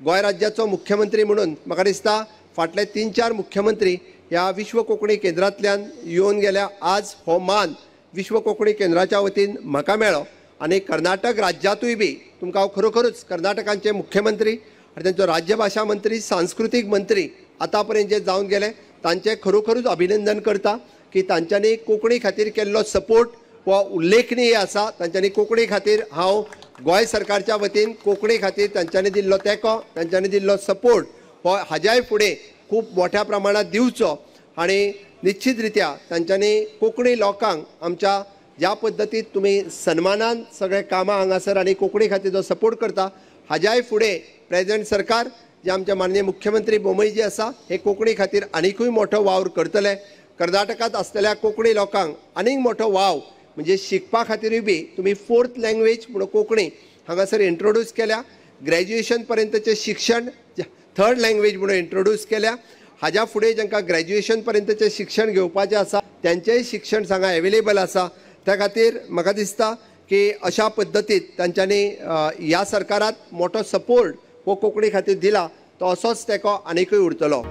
गोंय राज्याचो मुख्यमंत्री म्हणून म्हाका दिसता फाटले 3-4 मुख्यमंत्री ह्या विश्व कोंकणी केंद्रांतल्यान येवन गेल्या। आज हो मान विश्व कोंकणी केंद्राच्या वतीन म्हाका मेळ्ळो आनी कर्नाटक राज्यातूय बी तुमकां हांव खरोखरूच कर्नाटकाचे मुख्यमंत्री आनी तांचो राज्य भाशा मंत्री सांस्कृतीक मंत्री आतां पर्यंत जे जावन गेले तांचे खरोखरूच अभिनंदन करता की तांच्यांनी कोंकणी खातीर केल्लो सपोर्ट हो उल्लेखनीय आसा। तांच्यांनी कोंकणी खातीर हांव गोंय सरकारच्या वतीन कोंकणी खातीर तांच्यांनी दिल्लो तेंको तांच्यांनी दिल्लो सपोर्ट हो हाज्याय फुडें खूब मोठ्या प्रमाणात दिवचो आनी निश्चित रित्या तांच्यांनी कोंकणी लोकांक आमच्या ज्या पद्दतीत तुमी सन्मानान सगळे कामां हांगासर आनी कोंकणी खातीर जो सपोर्ट करता हाज्याय फुडें प्रेझेंट सरकार जे आमचे माननीय मुख्यमंत्री बोमयजी आसा हे कोंकणी खातीर आनीकूय मोठो वावर करतले। कर्नाटकांत आसलेल्या कोंकणी लोकांक आनीक मोठो वाव म्हणजे शिकपा खातीरूय बी तुमी 4th लँग्वेज म्हणून कोंकणी हांगासर इंट्रोड्यूस केल्या। ग्रॅज्युएशन पर्यंतचे शिक्षण 3rd लँग्वेज म्हणून इंट्रोड्यूस केल्या। हाज्या फुडें जांकां ग्रॅज्युएशन पर्यंतचे शिक्षण घेवपाचें आसा त्यांचेंय शिक्षण हांगा एवेलेबल आसा। त्या खातीर म्हाका दिसता की अशा पद्दतीत तांच्यांनी ह्या सरकारात मोठो सपोर्ट हो कोंकणी खातीर दिला तो असोच तेंको आनीकूय उरतलो।